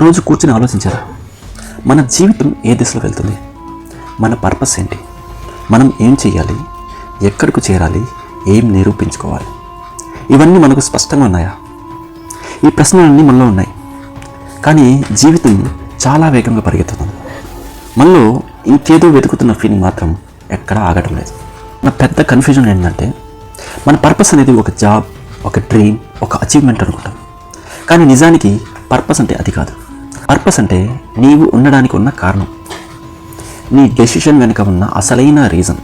ఒకరోజు కూర్చొని ఆలోచించారా? మన జీవితం ఏ దిశలో వెళ్తుంది? మన పర్పస్ ఏంటి? మనం ఏం చేయాలి? ఎక్కడికి చేరాలి? ఏం నిరూపించుకోవాలి? ఇవన్నీ మనకు స్పష్టంగా ఉన్నాయా? ఈ ప్రశ్నలన్నీ మనలో ఉన్నాయి. కానీ జీవితం చాలా వేగంగా పరిగెత్తుతుంది. మనలో ఇంకేదో వెతుకుతున్న ఫీలింగ్ మాత్రం ఎక్కడా ఆగటం లేదు. నా పెద్ద కన్ఫ్యూజన్ ఏంటంటే, మన పర్పస్ అనేది ఒక జాబ్, ఒక డ్రీమ్, ఒక అచీవ్మెంట్ అనుకుంటాం. కానీ నిజానికి పర్పస్ అంటే అది కాదు. పర్పస్ అంటే నీవు ఉండడానికి ఉన్న కారణం, నీ డెసిషన్ వెనుక ఉన్న అసలైన రీజన్,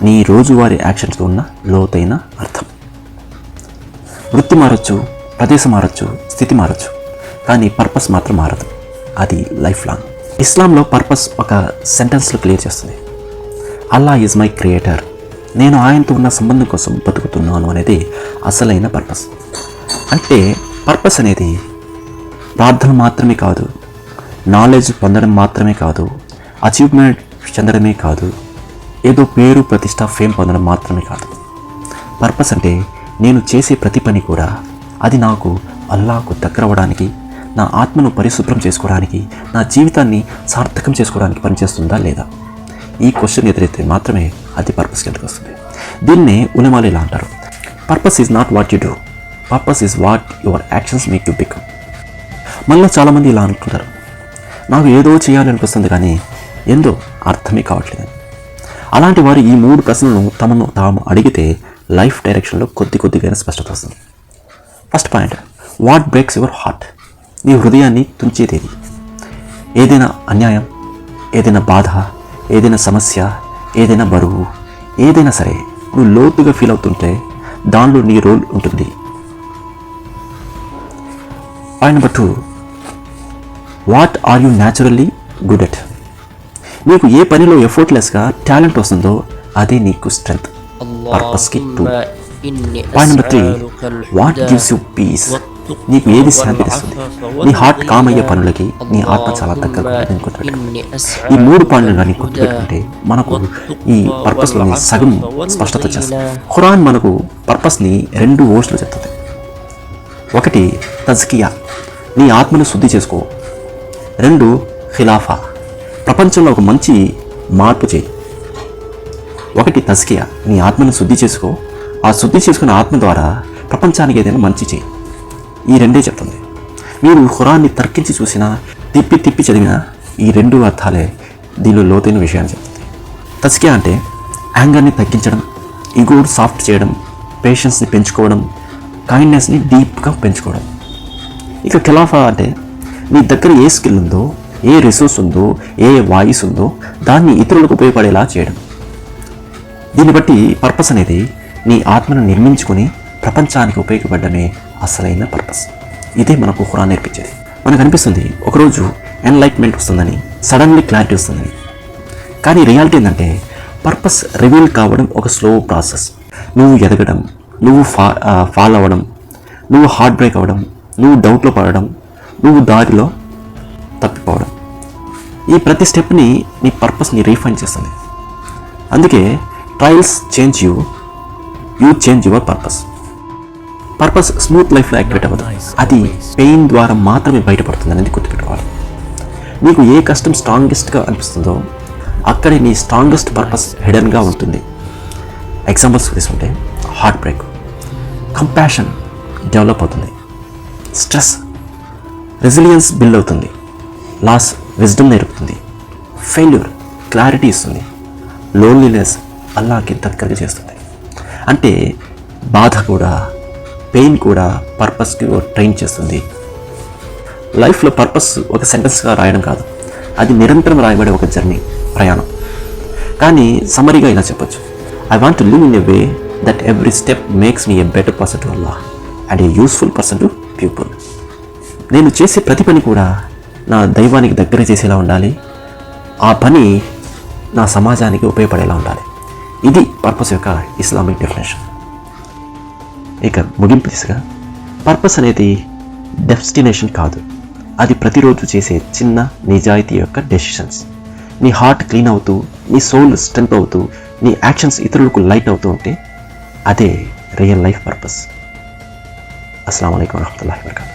నీ రోజువారీ యాక్షన్స్తో ఉన్న లోతైన అర్థం. వృత్తి మారచ్చు, ప్రదేశం మారచ్చు, స్థితి మారచ్చు, కానీ పర్పస్ మాత్రం మారదు. అది లైఫ్ లాంగ్. ఇస్లాంలో పర్పస్ ఒక సెంటెన్స్లో క్లియర్ చేస్తుంది. అల్లా ఈజ్ మై క్రియేటర్. నేను ఆయనతో ఉన్న సంబంధం కోసం బతుకుతున్నాను అనేది అసలైన పర్పస్. అంటే పర్పస్ అనేది ప్రార్థన మాత్రమే కాదు, నాలెడ్జ్ పొందడం మాత్రమే కాదు, అచీవ్మెంట్ చెందడమే కాదు, ఏదో పేరు ప్రతిష్ట ఫేమ్ పొందడం మాత్రమే కాదు. పర్పస్ అంటే నేను చేసే ప్రతి పని కూడా అది నాకు అల్లాహకు దగ్గర అవ్వడానికి, నా ఆత్మను పరిశుభ్రం చేసుకోవడానికి, నా జీవితాన్ని సార్థకం చేసుకోవడానికి పనిచేస్తుందా లేదా? ఈ క్వశ్చన్ ఎదురైతే మాత్రమే అది పర్పస్ కిందకి వస్తుంది. దీన్నే ఉలమాలు ఇలా అంటారు, purpose is not what you do, purpose is what your actions make you become. మనలో చాలామంది ఇలా అనుకుంటారు, నాకు ఏదో చేయాలనిపిస్తుంది కానీ ఏందో అర్థమే కావట్లేదని. అలాంటి వారు ఈ 3 ప్రశ్నలను తమను తాము అడిగితే లైఫ్ డైరెక్షన్లో కొద్దిగా స్పష్టత వస్తుంది. First point, what breaks your heart? నీ హృదయాన్ని తుంచేదేది? ఏదైనా అన్యాయం, ఏదైనా బాధ, ఏదైనా సమస్య, ఏదైనా బరువు, ఏదైనా సరే నువ్వు లోతుగా ఫీల్ అవుతుంటే దానిలో నీ రోల్ ఉంటుంది. Point number 2, what are you naturally good at? నీకు ఏ పనిలో ఎఫర్ట్లెస్గా టాలెంట్ వస్తుందో అదే నీకు స్ట్రెంగ్త్, పర్పస్కి 2. Point number 3, what gives you peace? నీకు ఏది శాంతి ఇస్తుంది? నీ హార్ట్ కామ్ అయ్యే పనులకి నీ ఆత్మ చాలా దగ్గరగా గుర్తుపెట్టుకుంటే. ఈ 3 పాయింట్లు కానీ గుర్తుపెట్టుకుంటే మనకు ఈ పర్పస్లోని సగం స్పష్టత చేస్తుంది. ఖురాన్ మనకు పర్పస్ని 2 వర్డ్స్లో చెప్తుంది. ఒకటి తజ్కియా, నీ ఆత్మను శుద్ధి చేసుకో. 2 ఖిలాఫా, ప్రపంచంలో ఒక మంచి మార్పు చేయి. ఒకటి తజ్కియా, నీ ఆత్మను శుద్ధి చేసుకో. ఆ శుద్ధి చేసుకున్న ఆత్మ ద్వారా ప్రపంచానికి ఏదైనా మంచి చేయి. ఈ 2 చెప్తుంది. మీరు ఖురాన్ని తర్కించి చూసినా, తిప్పి చదివినా ఈ 2 అర్థాలే దీనిలో లోతైన విషయాన్ని చెప్తుంది. తజ్కియా అంటే యాంగర్ని తగ్గించడం, ఈగోని సాఫ్ట్ చేయడం, పేషెన్స్ని పెంచుకోవడం, కైండ్నెస్ని డీప్గా పెంచుకోవడం. ఇక ఖిలాఫా అంటే నీ దగ్గర ఏ స్కిల్ ఉందో, ఏ రిసోర్స్ ఉందో, ఏ వాయిస్ ఉందో దాన్ని ఇతరులకు ఉపయోగపడేలా చేయడం. దీన్ని బట్టి పర్పస్ అనేది నీ ఆత్మను నిర్మించుకొని ప్రపంచానికి ఉపయోగపడమే అసలైన పర్పస్. ఇదే మనకు ఖురాన్ నేర్పించేది. మనకు అనిపిస్తుంది ఒకరోజు ఎన్లైట్మెంట్ వస్తుందని, సడన్లీ క్లారిటీ వస్తుందని. కానీ రియాలిటీ ఏంటంటే పర్పస్ రివీల్ కావడం ఒక స్లో ప్రాసెస్. నువ్వు ఎదగడం, నువ్వు ఫాల్ అవ్వడం, నువ్వు హార్ట్ బ్రేక్ అవ్వడం, నువ్వు డౌట్లో పడడం, నువ్వు దారిలో తప్పిపోవడం, ఈ ప్రతి స్టెప్ని నీ పర్పస్ని రీఫైన్ చేస్తుంది. అందుకే trials change you, you change your purpose. Purpose smooth లైఫ్లో యాక్టివేట్ అవ్వదు, అది పెయిన్ ద్వారా మాత్రమే బయటపడుతుంది అనేది గుర్తుపెట్టుకోవాలి. నీకు ఏ కష్టం స్ట్రాంగెస్ట్గా అనిపిస్తుందో అక్కడే నీ స్ట్రాంగెస్ట్ పర్పస్ హిడెన్గా ఉంటుంది. ఎగ్జాంపుల్స్ తీసుకుంటే హార్ట్ బ్రేక్, కంపాషన్ డెవలప్ అవుతుంది. స్ట్రెస్, రెసిలియన్స్ బిల్డ్ అవుతుంది. లాస్, విజ్డమ్ నేర్పుతుంది. ఫెయిల్యూర్, క్లారిటీ ఇస్తుంది. లోన్లీనెస్, అల్లాహకి దగ్గరగా చేస్తుంది. అంటే బాధ కూడా, పెయిన్ కూడా పర్పస్కి ట్రైన్ చేస్తుంది. లైఫ్లో పర్పస్ ఒక సెంటెన్స్గా రాయడం కాదు, అది నిరంతరం రాయబడే ఒక జర్నీ, ప్రయాణం. కానీ సమరీగా ఇలా చెప్పొచ్చు, I want to live in a way that every step makes me a better person to Allah and A useful person to people. నేను చేసే ప్రతి పని కూడా నా దైవానికి దగ్గర చేసేలా ఉండాలి, ఆ పని నా సమాజానికి ఉపయోగపడేలా ఉండాలి. ఇది పర్పస్ యొక్క ఇస్లామిక్ డెఫినేషన్. ఇక ముగింపు దిశగా, పర్పస్ అనేది డెస్టినేషన్ కాదు, అది ప్రతిరోజు చేసే చిన్న నిజాయితీ యొక్క డెసిషన్స్. నీ హార్ట్ క్లీన్ అవుతూ, నీ సోల్ స్ట్రెంత్ అవుతూ, నీ యాక్షన్స్ ఇతరులకు లైట్ అవుతూ ఉంటే అదే రియల్ లైఫ్ పర్పస్. అస్సలాము అలైకుం వరహ్మతుల్లాహి వబరకాతుహు.